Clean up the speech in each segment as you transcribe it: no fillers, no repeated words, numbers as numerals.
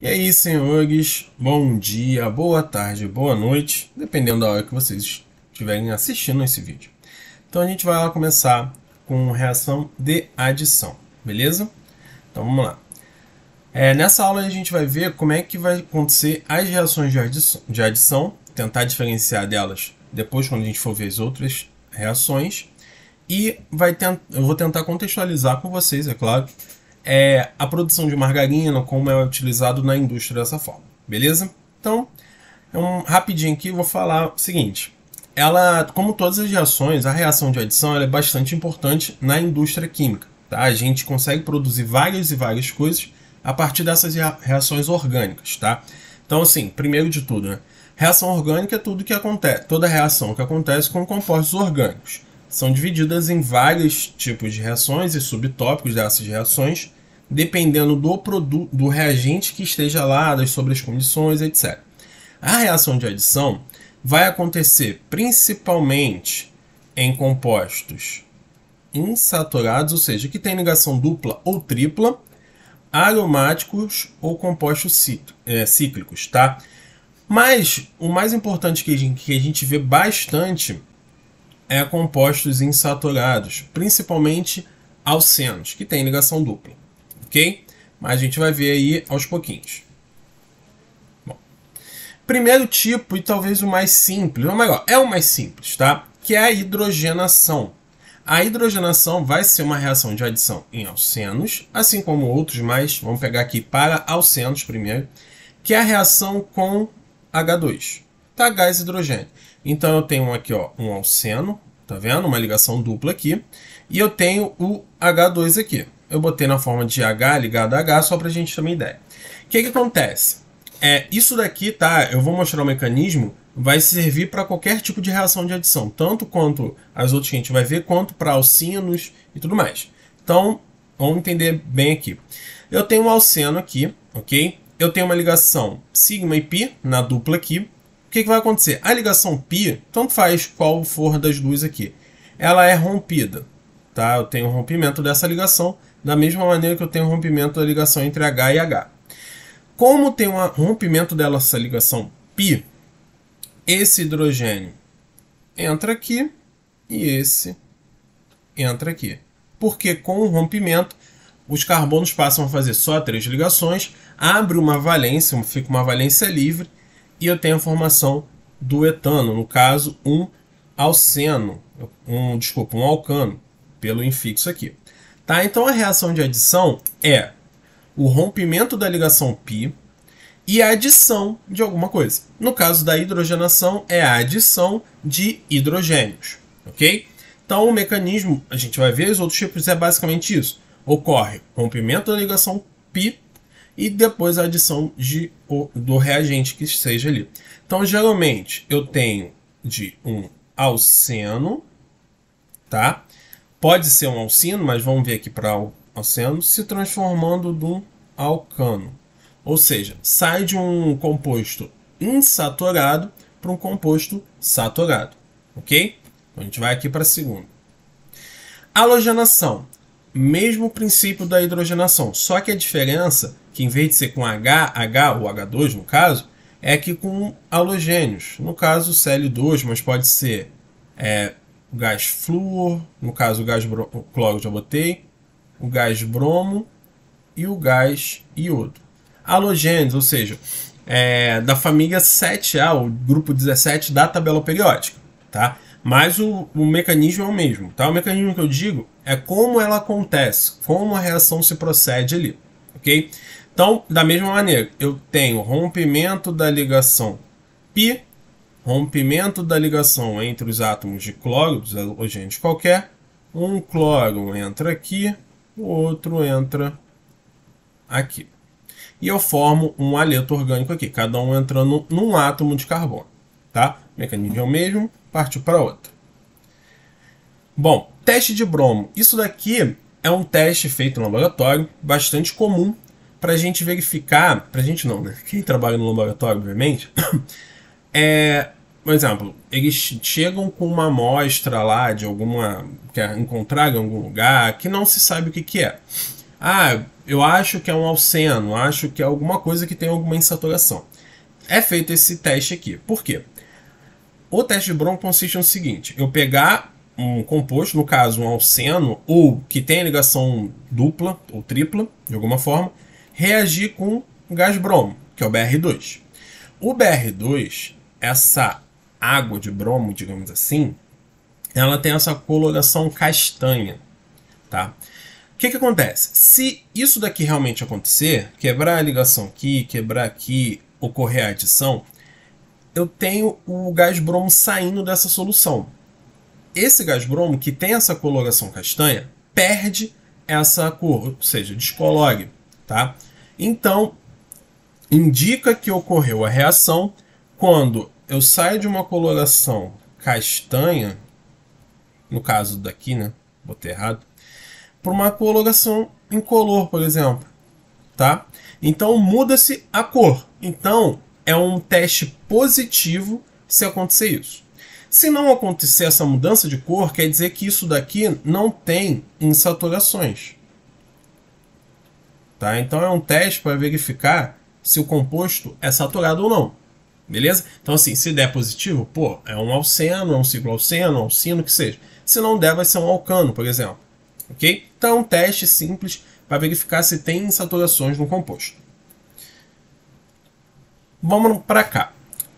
E aí, senhores, bom dia, boa tarde, boa noite, dependendo da hora que vocês estiverem assistindo esse vídeo. Então a gente vai lá começar com reação de adição, beleza? Então vamos lá. Nessa aula a gente vai ver como é que vai acontecer as reações de adição, tentar diferenciar delas depois quando a gente for ver as outras reações. E eu vou tentar contextualizar com vocês, é claro, a produção de margarina, como é utilizado na indústria dessa forma, beleza? Então, rapidinho aqui, eu vou falar o seguinte. Ela, como todas as reações, a reação de adição ela é bastante importante na indústria química. Tá? A gente consegue produzir várias e várias coisas a partir dessas reações orgânicas. Tá? Então, assim, primeiro de tudo, né? Reação orgânica é tudo que acontece, toda reação que acontece com compostos orgânicos. São divididas em vários tipos de reações e subtópicos dessas reações, dependendo do produto, do reagente que esteja lá, sobre as condições, etc. A reação de adição vai acontecer principalmente em compostos insaturados, ou seja, que tem ligação dupla ou tripla, aromáticos ou compostos cíclicos, tá? Mas o mais importante que a gente vê bastante é compostos insaturados, principalmente alcenos, que tem ligação dupla, ok? Mas a gente vai ver aí aos pouquinhos. Bom, primeiro tipo, e talvez o mais simples, ou melhor, é o mais simples, tá? Que é a hidrogenação. A hidrogenação vai ser uma reação de adição em alcenos, assim como outros, mas vamos pegar aqui para alcenos primeiro, que é a reação com H2, tá? Gás hidrogênio. Então eu tenho aqui ó, um alceno, tá vendo? Uma ligação dupla aqui. E eu tenho o H2 aqui. Eu botei na forma de H ligado a H só para a gente ter uma ideia. O que acontece? Isso daqui, tá? Eu vou mostrar o mecanismo, vai servir para qualquer tipo de reação de adição, tanto quanto as outras que a gente vai ver, quanto para alcinos e tudo mais. Então, vamos entender bem aqui. Eu tenho um alceno aqui, ok? Eu tenho uma ligação sigma e pi na dupla aqui. O que vai acontecer? A ligação pi, tanto faz qual for das duas aqui, ela é rompida. Tá? Eu tenho um rompimento dessa ligação, da mesma maneira que eu tenho um rompimento da ligação entre H e H. Como tem um rompimento dessa ligação pi, esse hidrogênio entra aqui e esse entra aqui. Porque com o rompimento, os carbonos passam a fazer só 3 ligações, abre uma valência, fica uma valência livre, e eu tenho a formação do etano, no caso, um alceno, um alcano, pelo infixo aqui. Tá? Então a reação de adição é o rompimento da ligação π e a adição de alguma coisa. No caso da hidrogenação, é a adição de hidrogênios. Ok? Então o mecanismo, a gente vai ver os outros tipos, é basicamente isso. Ocorre rompimento da ligação π e depois a adição do reagente que seja ali. Então, geralmente, eu tenho de um alceno, tá? Pode ser um alcino, mas vamos ver aqui para o alceno, se transformando num alcano. Ou seja, sai de um composto insaturado para um composto saturado, ok? Então, a gente vai aqui para a segunda. Halogenação. Mesmo princípio da hidrogenação, só que a diferença, que em vez de ser com H ou H2 no caso, é que com halogênios, no caso Cl2, mas pode ser o gás flúor, no caso o gás cloro já botei, o gás bromo e o gás iodo. Halogênios, ou seja, da família 7A, o grupo 17 da tabela periódica, tá? Mas o mecanismo é o mesmo, tá? O mecanismo que eu digo é como ela acontece, como a reação se procede ali, ok? Então, da mesma maneira, eu tenho rompimento da ligação π, rompimento da ligação entre os átomos de cloro, dos halogênios qualquer, um cloro entra aqui, o outro entra aqui. E eu formo um haleto orgânico aqui, cada um entrando num átomo de carbono, tá? O mecanismo é o mesmo, partiu para outra. Bom, teste de bromo. Isso daqui é um teste feito no laboratório, bastante comum, para a gente verificar, para a gente não, né? Quem trabalha no laboratório, obviamente, por exemplo, eles chegam com uma amostra lá de alguma, que encontraram em algum lugar, que não se sabe o que é. eu acho que é um alceno, acho que é alguma coisa que tem alguma insaturação. É feito esse teste aqui. Por quê? O teste de bromo consiste no seguinte: eu pegar um composto, no caso um alceno, ou que tem ligação dupla ou tripla, de alguma forma, reagir com gás bromo, que é o BR2. O BR2, essa água de bromo, digamos assim, ela tem essa coloração castanha, tá? O que acontece? Se isso daqui realmente acontecer, quebrar a ligação aqui, quebrar aqui, ocorrer a adição, eu tenho o gás bromo saindo dessa solução. Esse gás bromo, que tem essa coloração castanha, perde essa cor, ou seja, descolore, tá? Então, indica que ocorreu a reação quando eu saio de uma coloração castanha, no caso daqui, né? Botei errado, para uma coloração incolor, por exemplo, tá? Então muda-se a cor. Então é um teste positivo se acontecer isso. Se não acontecer essa mudança de cor, quer dizer que isso daqui não tem insaturações, tá? Então é um teste para verificar se o composto é saturado ou não, beleza? Então assim, se der positivo, pô, é um alceno, é um cicloalceno, um alcino, que seja. Se não der, vai ser um alcano, por exemplo. Ok? Então é um teste simples para verificar se tem insaturações no composto. Vamos para cá.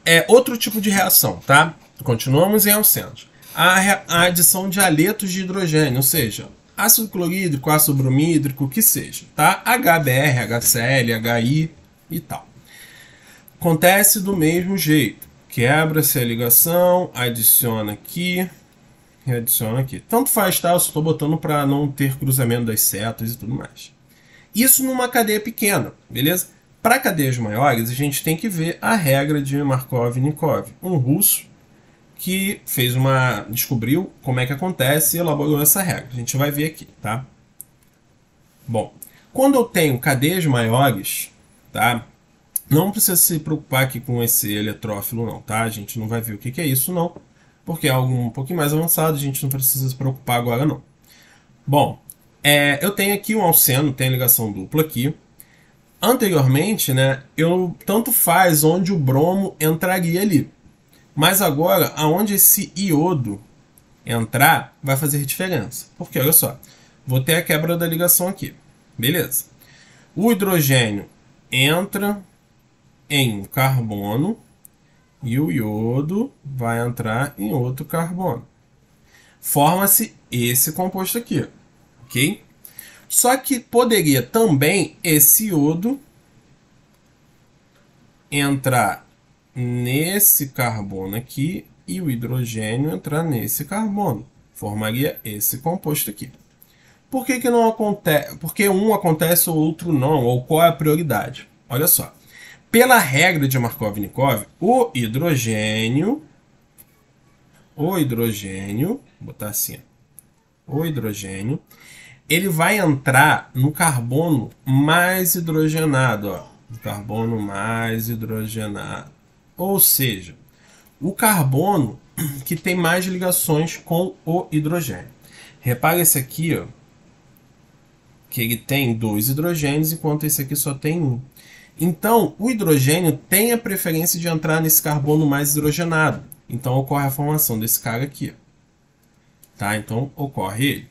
É outro tipo de reação, tá? Continuamos em alcenos. A adição de haletos de hidrogênio, ou seja, ácido clorídrico, ácido bromídrico, que seja, tá? HBr, HCl, HI e tal. Acontece do mesmo jeito. Quebra-se a ligação, adiciona aqui e adiciona aqui. Tanto faz, tá? Eu só estou botando para não ter cruzamento das setas e tudo mais. Isso numa cadeia pequena, beleza? Para cadeias maiores, a gente tem que ver a regra de Markov-Nikov, um russo que descobriu como é que acontece e elaborou essa regra. A gente vai ver aqui, tá? Bom, quando eu tenho cadeias maiores, tá? Não precisa se preocupar aqui com esse eletrófilo não, tá? A gente não vai ver o que é isso não, porque é algo um pouquinho mais avançado, a gente não precisa se preocupar agora não. Bom, eu tenho aqui um alceno, tem ligação dupla aqui. Anteriormente, né, tanto faz onde o bromo entraria ali. Mas agora, aonde esse iodo entrar, vai fazer diferença. Porque, olha só, vou ter a quebra da ligação aqui. Beleza. O hidrogênio entra em um carbono e o iodo vai entrar em outro carbono. Forma-se esse composto aqui, ok? Só que poderia também esse iodo entrar nesse carbono aqui e o hidrogênio entrar nesse carbono. Formaria esse composto aqui. Por que não acontece? Porque um acontece ou outro não? Ou qual é a prioridade? Olha só. Pela regra de Markov-Nikov, o hidrogênio, vou botar assim, o hidrogênio, ele vai entrar no carbono mais hidrogenado, ó, no carbono mais hidrogenado. Ou seja, o carbono que tem mais ligações com o hidrogênio. Repara esse aqui, ó, que ele tem 2 hidrogênios, enquanto esse aqui só tem 1. Então, o hidrogênio tem a preferência de entrar nesse carbono mais hidrogenado. Então, ocorre a formação desse cara aqui. Tá? Então, ocorre ele.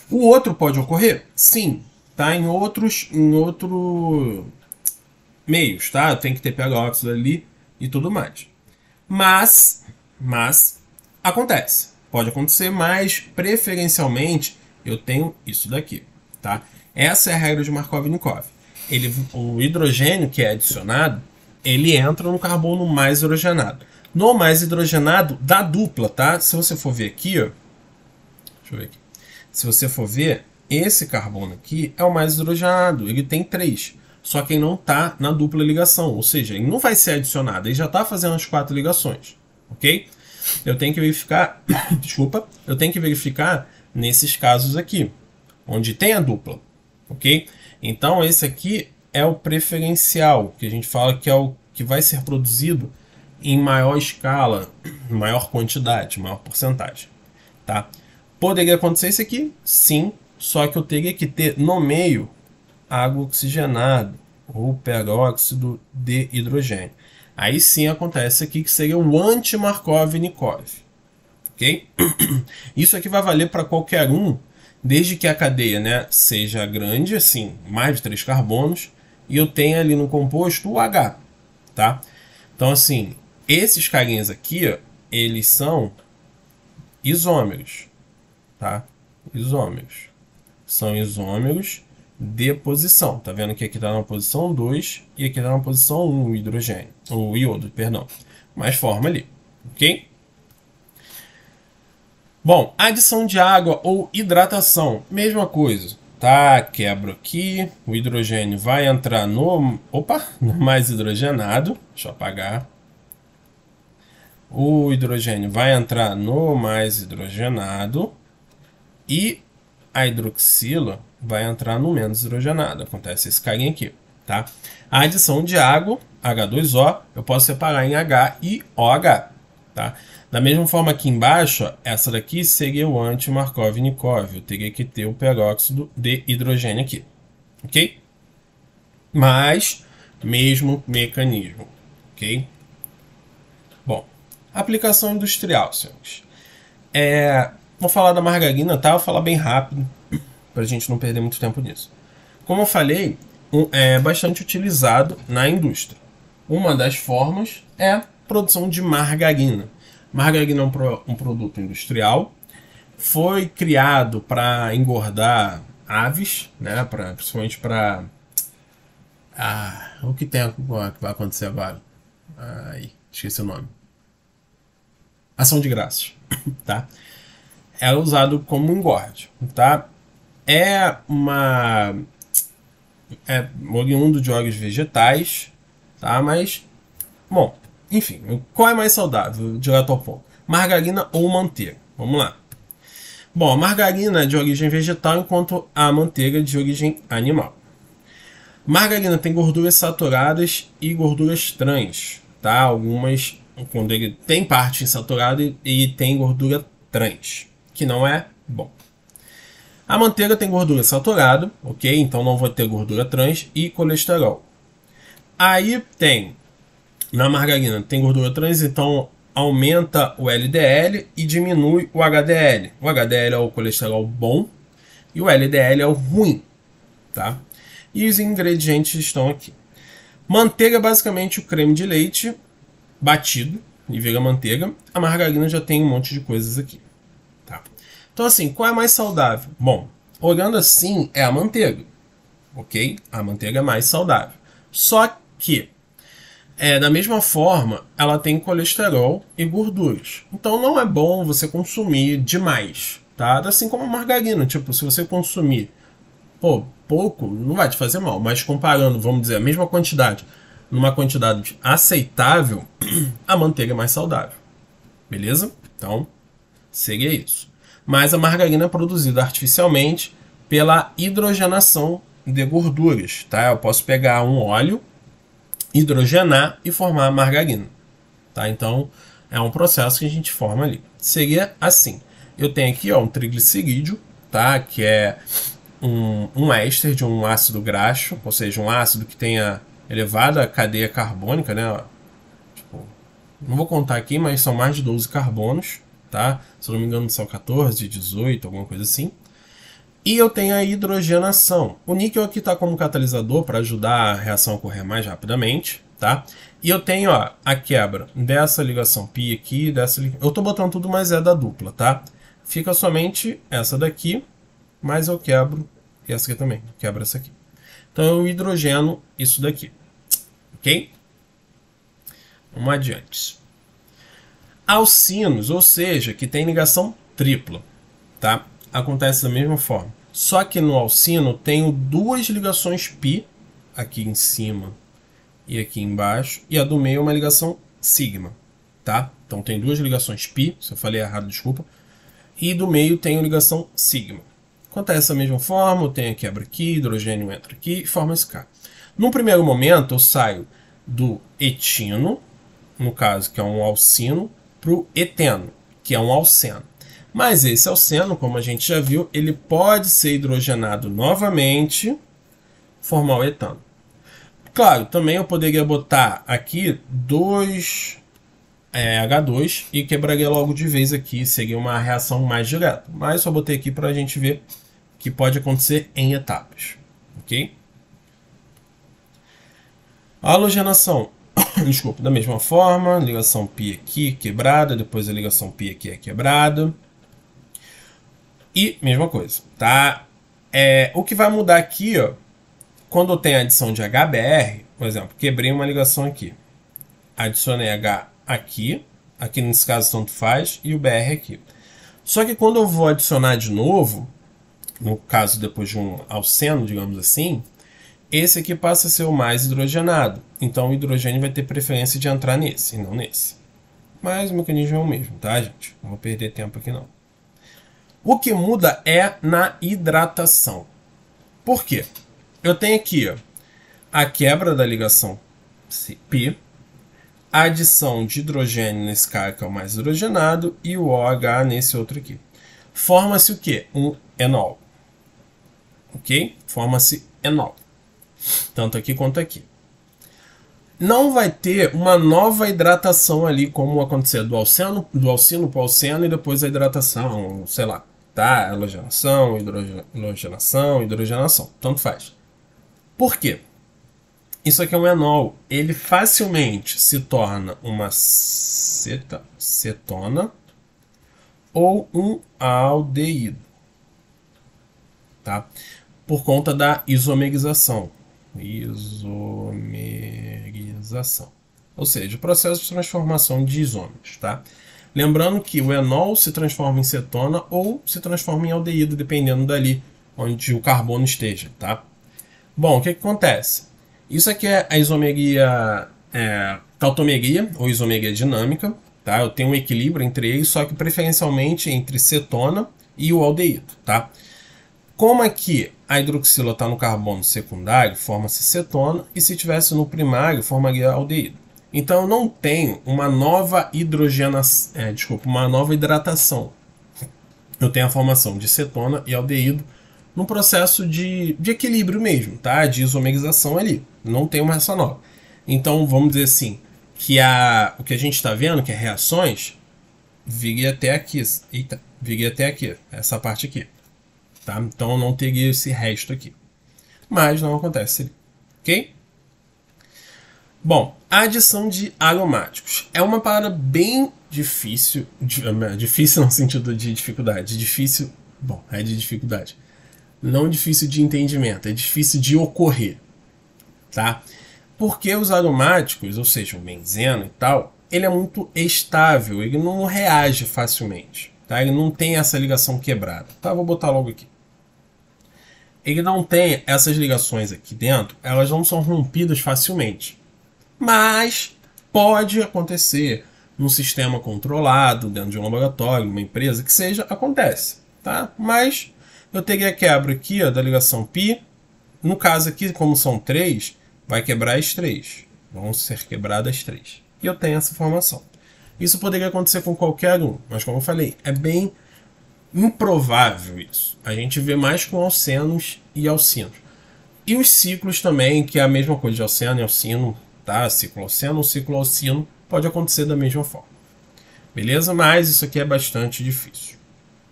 O outro pode ocorrer? Sim. Tá? Em outros meios. Tá? Tem que ter pH óxido ali e tudo mais. Mas acontece. Pode acontecer, mas preferencialmente eu tenho isso daqui. Tá? Essa é a regra de Markov-Nikov. O hidrogênio que é adicionado, ele entra no carbono mais hidrogenado. No mais hidrogenado da dupla, tá? Se você for ver aqui, ó, deixa eu ver aqui. Se você for ver, esse carbono aqui é o mais hidrogenado, ele tem 3. Só que ele não está na dupla ligação, ou seja, ele não vai ser adicionado, ele já está fazendo as 4 ligações, ok? Eu tenho que verificar, desculpa, eu tenho que verificar nesses casos aqui, onde tem a dupla, ok? Então esse aqui é o preferencial, que a gente fala que é o que vai ser produzido em maior escala, maior quantidade, maior porcentagem, tá? Poderia acontecer isso aqui? Sim, só que eu teria que ter no meio água oxigenado, ou peróxido de hidrogênio. Aí sim acontece aqui que seria o anti-Markov-Nikov. Ok? Isso aqui vai valer para qualquer um, desde que a cadeia, né, seja grande, assim, mais de 3 carbonos, e eu tenha ali no composto o H. Tá? Então, assim, esses carinhas aqui, ó, eles são isômeros. Tá? Isômeros. São isômeros de posição. Tá vendo que aqui está na posição 2 e aqui está na posição 1 o hidrogênio. O iodo, perdão. Mais forma ali. Ok? Bom, adição de água ou hidratação. Mesma coisa. Tá? Quebro aqui. O hidrogênio vai entrar no... Opa! No mais hidrogenado. Deixa eu apagar. O hidrogênio vai entrar no mais hidrogenado. E a hidroxila vai entrar no menos hidrogenado. Acontece esse carinha aqui, tá? A adição de água, H2O, eu posso separar em H e OH, tá? Da mesma forma aqui embaixo, essa daqui seria o anti-Markov-Nikov. Eu teria que ter o peróxido de hidrogênio aqui, ok? Mas, mesmo mecanismo, ok? Bom, aplicação industrial, senhores. Vou falar da margarina, tá? Vou falar bem rápido, para a gente não perder muito tempo nisso. Como eu falei, é bastante utilizado na indústria. Uma das formas é a produção de margarina. Margarina é um produto industrial, foi criado para engordar aves, né? Principalmente para... o que tem que vai acontecer agora? Esqueci o nome. Ação de graças, tá? É usado como engorde, tá? É oriundo de óleos vegetais, tá? Mas, bom, enfim, qual é mais saudável, direto ao ponto? Margarina ou manteiga? Vamos lá. Bom, a margarina é de origem vegetal, enquanto a manteiga é de origem animal. Margarina tem gorduras saturadas e gorduras trans, tá? Algumas, quando ele tem parte insaturada e tem gordura trans, que não é bom. A manteiga tem gordura saturada, ok? Então não vai ter gordura trans e colesterol. Aí tem, na margarina tem gordura trans, então aumenta o LDL e diminui o HDL. O HDL é o colesterol bom e o LDL é o ruim, tá? E os ingredientes estão aqui. Manteiga é basicamente o creme de leite batido e vira manteiga. A margarina já tem um monte de coisas aqui. Tá? Então assim, qual é mais saudável? Bom, olhando assim, é a manteiga. Ok? A manteiga é mais saudável. Só que, da mesma forma, ela tem colesterol e gorduras. Então não é bom você consumir demais. Tá? Assim como a margarina. Tipo, se você consumir pouco, não vai te fazer mal. Mas comparando, vamos dizer, a mesma quantidade, numa quantidade aceitável, a manteiga é mais saudável. Beleza? Então, seria isso. Mas a margarina é produzida artificialmente pela hidrogenação de gorduras. Tá? Eu posso pegar um óleo, hidrogenar e formar a margarina. Tá? Então, é um processo que a gente forma ali. Seria assim. Eu tenho aqui um triglicerídeo, tá? Que é um éster de um ácido graxo, ou seja, um ácido que tenha elevada cadeia carbônica, né? Tipo, não vou contar aqui, mas são mais de 12 carbonos, tá? Se eu não me engano são 14, 18, alguma coisa assim. E eu tenho a hidrogenação. O níquel aqui está como catalisador para ajudar a reação a ocorrer mais rapidamente, tá? E eu tenho a quebra dessa ligação π aqui, eu estou botando tudo, mas é da dupla, tá? Fica somente essa daqui, mas eu quebro essa aqui também, quebra essa aqui. Então eu hidrogeno isso daqui, ok? Vamos adiante. Alcinos, ou seja, que tem ligação tripla, tá? Acontece da mesma forma. Só que no alcino tenho duas ligações π, aqui em cima e aqui embaixo, e a do meio é uma ligação sigma, tá? Então tem duas ligações π, se eu falei errado, desculpa, e do meio tenho ligação sigma. Acontece da mesma forma, eu tenho a quebra aqui, hidrogênio entra aqui e forma esse K. Num primeiro momento eu saio do etino, no caso que é um alcino, para o eteno, que é um alceno. Mas esse alceno, como a gente já viu, ele pode ser hidrogenado novamente formar o etano. Claro, também eu poderia botar aqui 2 H2 e quebraria logo de vez aqui, seria uma reação mais direta. Mas só botei aqui para a gente ver que pode acontecer em etapas, ok? A halogenação, desculpa, da mesma forma, ligação π aqui quebrada, depois a ligação π aqui é quebrada. E mesma coisa, tá? O que vai mudar aqui, ó, quando eu tenho a adição de HBr, por exemplo, quebrei uma ligação aqui, adicionei H aqui nesse caso tanto faz, e o BR aqui. Só que quando eu vou adicionar de novo, no caso depois de um alceno, digamos assim, esse aqui passa a ser o mais hidrogenado. Então o hidrogênio vai ter preferência de entrar nesse e não nesse. Mas o mecanismo é o mesmo, tá, gente? Não vou perder tempo aqui não. O que muda é na hidratação. Por quê? Eu tenho aqui, ó, a quebra da ligação π, a adição de hidrogênio nesse cara que é o mais hidrogenado e o OH nesse outro aqui. Forma-se o quê? Um enol. Ok? Forma-se enol. Tanto aqui quanto aqui. Não vai ter uma nova hidratação ali, como acontecer do alcino para o alceno e depois a hidratação, sei lá, tá? Halogenação, hidrogenação, tanto faz. Por quê? Isso aqui é um enol. Ele facilmente se torna uma cetona ou um aldeído, tá? Por conta da isomerização. Ou seja, o processo de transformação de isômeros, tá? Lembrando que o enol se transforma em cetona ou se transforma em aldeído, dependendo dali onde o carbono esteja, tá? Bom, o que acontece? Isso aqui é a isomeria, tautomeria ou isomeria dinâmica, tá? Eu tenho um equilíbrio entre eles, só que preferencialmente entre cetona e o aldeído, tá? Como aqui a hidroxila está no carbono secundário, forma-se cetona, e se tivesse no primário, formaria aldeído. Então eu não tenho uma nova uma nova hidratação. Eu tenho a formação de cetona e aldeído num processo de equilíbrio mesmo, tá? De isomerização ali. Não tem uma reação nova. Então vamos dizer assim, que o que a gente está vendo, que é reações, viria até aqui. Eita, viria até aqui, essa parte aqui. Tá? Então não teria esse resto aqui. Mas não acontece, ok? Bom, a adição de aromáticos é uma parada bem difícil, difícil no sentido de dificuldade, difícil, bom, é de dificuldade, não difícil de entendimento, é difícil de ocorrer, tá? Porque os aromáticos, ou seja, o benzeno e tal, ele é muito estável, ele não reage facilmente, tá? Ele não tem essa ligação quebrada, tá? Vou botar logo aqui. Ele não tem essas ligações aqui dentro, elas não são rompidas facilmente. Mas pode acontecer num sistema controlado, dentro de um laboratório, uma empresa, que seja, acontece, tá? Mas eu teria a quebra aqui, ó, da ligação π. No caso aqui, como são 3, vai quebrar as 3. Vão ser quebradas as 3. E eu tenho essa formação. Isso poderia acontecer com qualquer um, mas como eu falei, é bem improvável isso. A gente vê mais com alcenos e alcinos. E os ciclos também, que é a mesma coisa de alceno e alcino, tá? Ciclo alceno ou ciclo alcino pode acontecer da mesma forma. Beleza? Mas isso aqui é bastante difícil.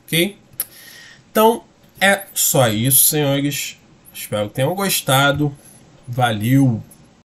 Ok? Então, é só isso, senhores. Espero que tenham gostado. Valeu!